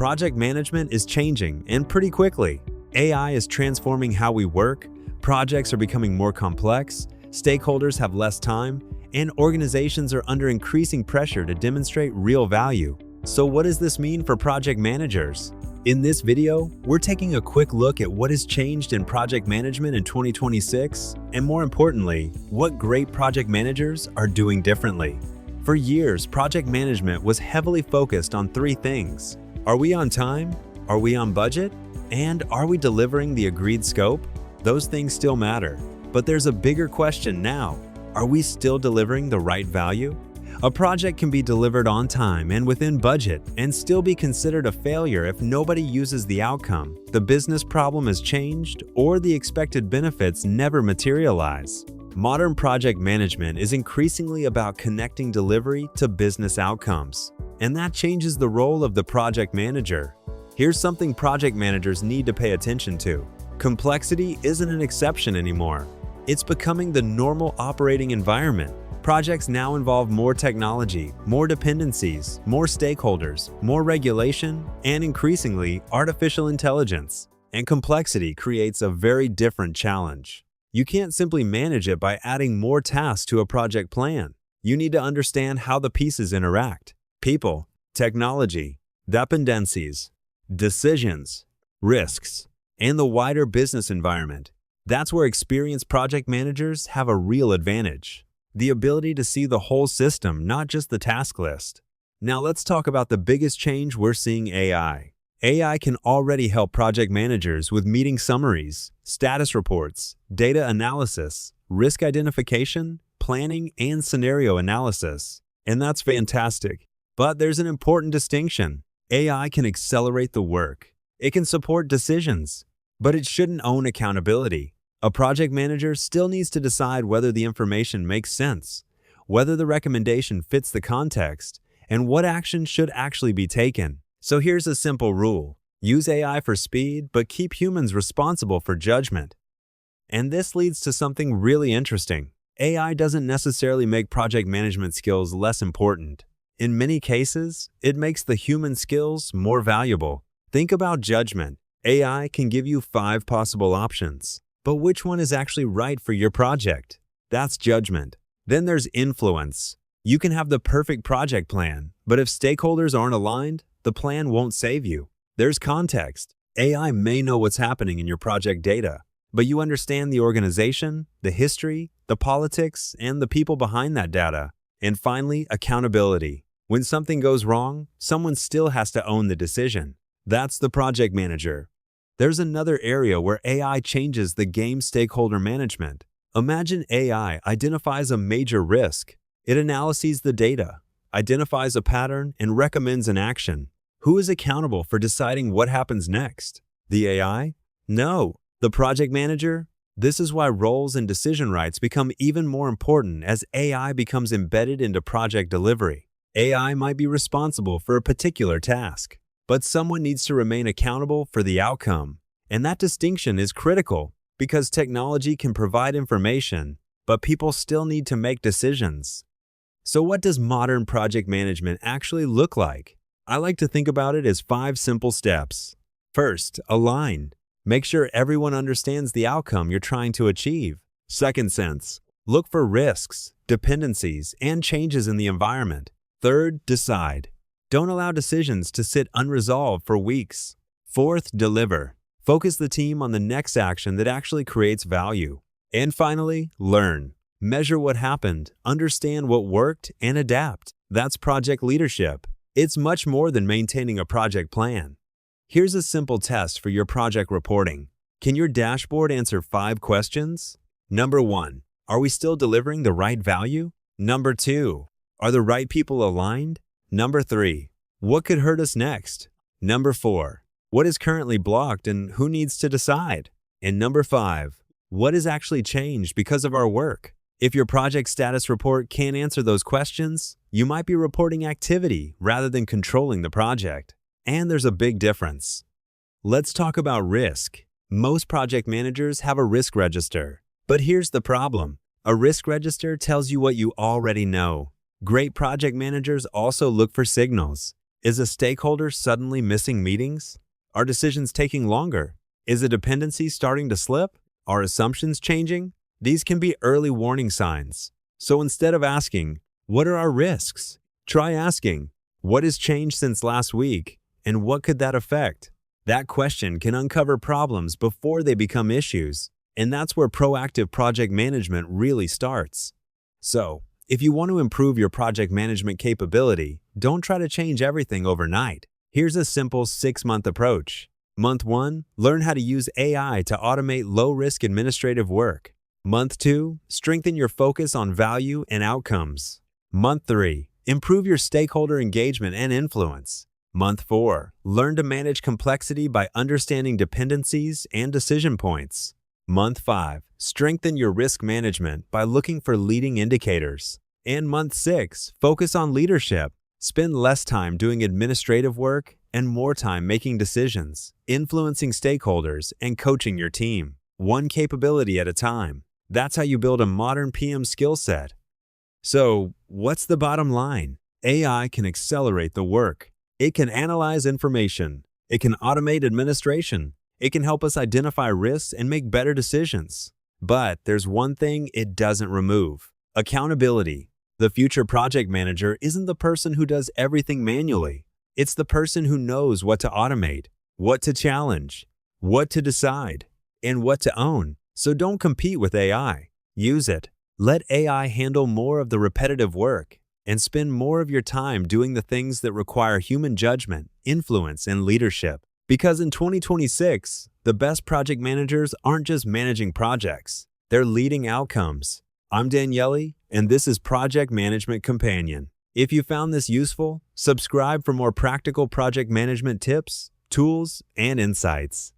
Project management is changing, and pretty quickly. AI is transforming how we work, projects are becoming more complex, stakeholders have less time, and organizations are under increasing pressure to demonstrate real value. So what does this mean for project managers? In this video, we're taking a quick look at what has changed in project management in 2026, and more importantly, what great project managers are doing differently. For years, project management was heavily focused on three things. Are we on time? Are we on budget? And are we delivering the agreed scope? Those things still matter. But there's a bigger question now. Are we still delivering the right value? A project can be delivered on time and within budget and still be considered a failure if nobody uses the outcome, the business problem has changed, or the expected benefits never materialize. Modern project management is increasingly about connecting delivery to business outcomes, and that changes the role of the project manager. Here's something project managers need to pay attention to. Complexity isn't an exception anymore. It's becoming the normal operating environment. Projects now involve more technology, more dependencies, more stakeholders, more regulation, and increasingly, artificial intelligence. And complexity creates a very different challenge. You can't simply manage it by adding more tasks to a project plan. You need to understand how the pieces interact. People, technology, dependencies, decisions, risks, and the wider business environment. That's where experienced project managers have a real advantage. The ability to see the whole system, not just the task list. Now let's talk about the biggest change we're seeing: AI. AI can already help project managers with meeting summaries, status reports, data analysis, risk identification, planning, and scenario analysis. And that's fantastic. But there's an important distinction. AI can accelerate the work. It can support decisions, but it shouldn't own accountability. A project manager still needs to decide whether the information makes sense, whether the recommendation fits the context, and what action should actually be taken. So here's a simple rule. Use AI for speed, but keep humans responsible for judgment. And this leads to something really interesting. AI doesn't necessarily make project management skills less important. In many cases, it makes the human skills more valuable. Think about judgment. AI can give you 5 possible options. But which one is actually right for your project? That's judgment. Then there's influence. You can have the perfect project plan, but if stakeholders aren't aligned, the plan won't save you. There's context. AI may know what's happening in your project data, but you understand the organization, the history, the politics, and the people behind that data. And finally, accountability. When something goes wrong, someone still has to own the decision. That's the project manager. There's another area where AI changes the game: stakeholder management. Imagine AI identifies a major risk. It analyzes the data, identifies a pattern, and recommends an action. Who is accountable for deciding what happens next? The AI? No, the project manager. This is why roles and decision rights become even more important as AI becomes embedded into project delivery. AI might be responsible for a particular task, but someone needs to remain accountable for the outcome. And that distinction is critical because technology can provide information, but people still need to make decisions. So what does modern project management actually look like? I like to think about it as 5 simple steps. First, align. Make sure everyone understands the outcome you're trying to achieve. Second sense. Look for risks, dependencies, and changes in the environment. Third, decide. Don't allow decisions to sit unresolved for weeks. Fourth, deliver. Focus the team on the next action that actually creates value. And finally, learn. Measure what happened, understand what worked, and adapt. That's project leadership. It's much more than maintaining a project plan. Here's a simple test for your project reporting. Can your dashboard answer 5 questions? Number 1, are we still delivering the right value? Number 2, are the right people aligned? Number 3, what could hurt us next? Number 4, what is currently blocked and who needs to decide? And number 5, what has actually changed because of our work? If your project status report can't answer those questions, you might be reporting activity rather than controlling the project. And there's a big difference. Let's talk about risk. Most project managers have a risk register. But here's the problem. A risk register tells you what you already know. Great project managers also look for signals. Is a stakeholder suddenly missing meetings? Are decisions taking longer? Is a dependency starting to slip? Are assumptions changing? These can be early warning signs. So instead of asking, "What are our risks?" try asking, "What has changed since last week, and what could that affect?" That question can uncover problems before they become issues, and that's where proactive project management really starts. So, if you want to improve your project management capability, don't try to change everything overnight. Here's a simple 6-month approach. Month 1, learn how to use AI to automate low-risk administrative work. Month 2, strengthen your focus on value and outcomes. Month 3, improve your stakeholder engagement and influence. Month 4, learn to manage complexity by understanding dependencies and decision points. Month 5, strengthen your risk management by looking for leading indicators. And Month 6, focus on leadership. Spend less time doing administrative work and more time making decisions, influencing stakeholders, and coaching your team, one capability at a time. That's how you build a modern PM skill set. So, what's the bottom line? AI can accelerate the work. It can analyze information. It can automate administration. It can help us identify risks and make better decisions. But there's one thing it doesn't remove: accountability. The future project manager isn't the person who does everything manually. It's the person who knows what to automate, what to challenge, what to decide, and what to own. So don't compete with AI. Use it. Let AI handle more of the repetitive work and spend more of your time doing the things that require human judgment, influence, and leadership. Because in 2026, the best project managers aren't just managing projects, they're leading outcomes. I'm Daniele, and this is Project Management Companion. If you found this useful, subscribe for more practical project management tips, tools, and insights.